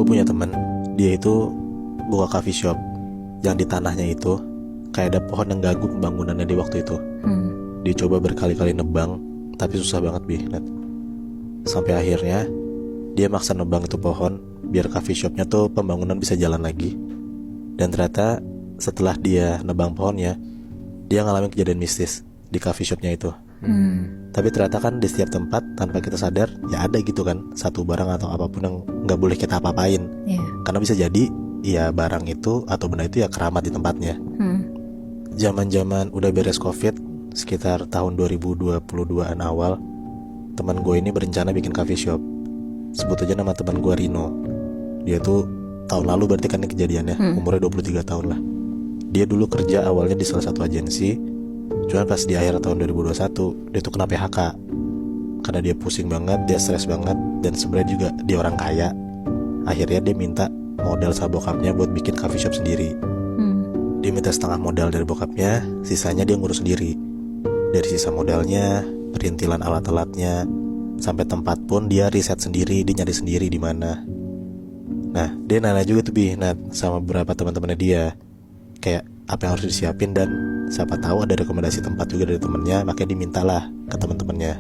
Gue punya temen, dia itu buka coffee shop yang di tanahnya itu kayak ada pohon yang ganggu pembangunannya di waktu itu. Dia coba berkali-kali nebang, tapi susah banget Nat. Sampai akhirnya dia maksa nebang itu pohon biar coffee shopnya tuh pembangunan bisa jalan lagi. Dan ternyata setelah dia nebang pohonnya, dia ngalamin kejadian mistis di coffee shopnya itu. Tapi ternyata kan di setiap tempat tanpa kita sadar ya ada gitu kan satu barang atau apapun yang gak boleh kita apa-apain. Karena bisa jadi ya barang itu atau benda itu ya keramat di tempatnya. Zaman-zaman udah beres covid, sekitar tahun 2022an awal, teman gue ini berencana bikin coffee shop. Sebut aja nama teman gue Rino. Dia tuh tahun lalu berarti kan ini kejadiannya, umurnya 23 tahun lah. Dia dulu kerja awalnya di salah satu agensi. Cuman pas di akhir tahun 2021 dia tuh kena PHK. Karena dia pusing banget, dia stres banget, dan sebenarnya juga dia orang kaya. Akhirnya dia minta modal sama bokapnya buat bikin coffee shop sendiri. Dia minta setengah modal dari bokapnya, sisanya dia ngurus sendiri. Dari sisa modalnya, perintilan alat-alatnya, sampai tempat pun dia riset sendiri, dia nyari sendiri di mana. Nah, dia nanya juga tuh Nat, sama beberapa teman-temannya dia, kayak apa yang harus disiapin, dan siapa tahu ada rekomendasi tempat juga dari temennya, makanya dimintalah ke teman-temannya.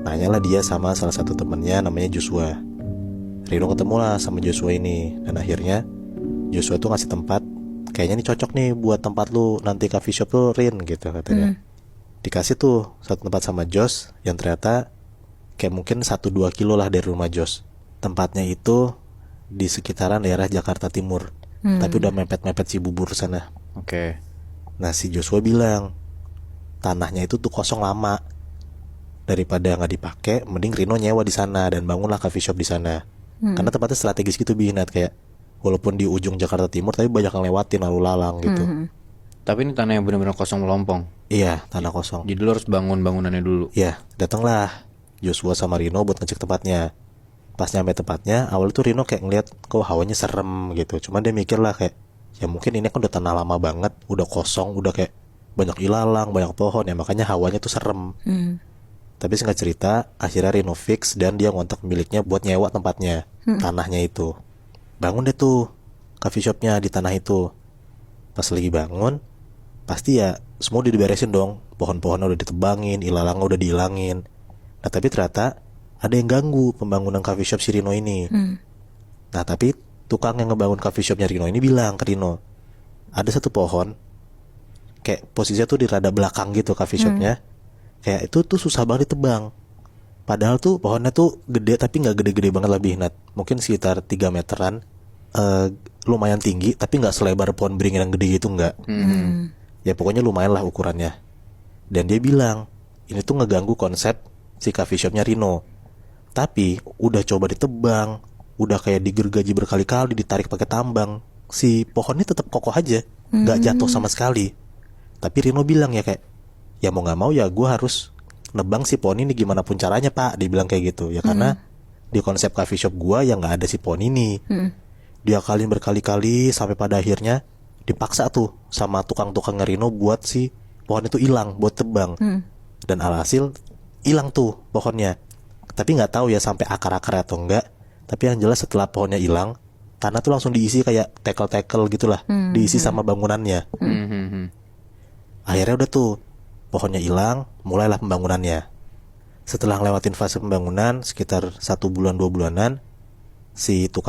Nanyalah dia sama salah satu temennya namanya Joshua. Rino ketemu lah sama Joshua ini, dan akhirnya Joshua tuh ngasih tempat, kayaknya ini cocok nih buat tempat lu nanti coffee shop lu Rin gitu katanya. Dikasih tuh satu tempat sama Josh yang ternyata kayak mungkin 1-2 kilo lah dari rumah Josh. Tempatnya itu di sekitaran daerah Jakarta Timur, tapi udah mepet-mepet Cibubur sana. Oke. Nah si Joshua bilang tanahnya itu tuh kosong lama, daripada nggak dipakai mending Rino nyewa di sana dan bangunlah coffee shop di sana. Karena tempatnya strategis gitu Nat, kayak walaupun di ujung Jakarta Timur tapi banyak yang lewatin lalu lalang gitu. Tapi ini tanah yang benar-benar kosong melompong. Iya, tanah kosong. Jadi lo harus bangun bangunannya dulu. Iya, datanglah Joshua sama Rino buat ngecek tempatnya. Pas nyampe tempatnya, awal tuh Rino kayak ngeliat kok hawanya serem gitu. Cuman dia mikir lah kayak, ya mungkin ini kan udah tanah lama banget, udah kosong, udah kayak banyak ilalang, banyak pohon ya, makanya hawanya tuh serem. Tapi singkat cerita, akhirnya Rino fix dan dia ngontak pemiliknya buat nyewa tempatnya, tanahnya itu. Bangun deh tuh coffee shopnya di tanah itu. Pas lagi bangun, pasti ya semua udah diberesin dong. Pohon-pohonnya udah ditebangin, ilalangnya udah dihilangin. Nah tapi ternyata ada yang ganggu pembangunan coffee shop si Rino ini. Nah tapi tukang yang ngebangun coffee shopnya Rino ini bilang ke Rino, ada satu pohon kayak posisinya tuh di rada belakang gitu coffee shopnya. Kayak itu tuh susah banget ditebang. Padahal tuh pohonnya tuh gede tapi gak gede-gede banget lebih Nat. Mungkin sekitar 3 meteran, lumayan tinggi tapi gak selebar pohon beringin yang gede gitu, enggak. Ya pokoknya lumayan lah ukurannya. Dan dia bilang ini tuh ngeganggu konsep si coffee shopnya Rino. Tapi udah coba ditebang, udah kayak digergaji berkali-kali, ditarik pakai tambang, si pohonnya tetap kokoh aja, gak jatuh sama sekali. Tapi Rino bilang ya kayak, ya mau gak mau ya gue harus nebang si pohon ini gimana pun caranya pak. Dia bilang kayak gitu. Ya karena di konsep coffee shop gue ya gak ada si pohon ini. Dia kalian berkali-kali sampai pada akhirnya dipaksa tuh sama tukang-tukang Rino buat si pohon itu hilang buat tebang. Dan alhasil hilang tuh pohonnya. Tapi gak tahu ya sampai akar-akar atau enggak. Tapi yang jelas setelah pohonnya hilang, tanah tuh langsung diisi kayak tekel-tekel gitulah, diisi sama bangunannya. Akhirnya udah tuh pohonnya hilang, mulailah pembangunannya. Setelah ngelewatin fase pembangunan sekitar 1 bulan 2 bulanan, si tukang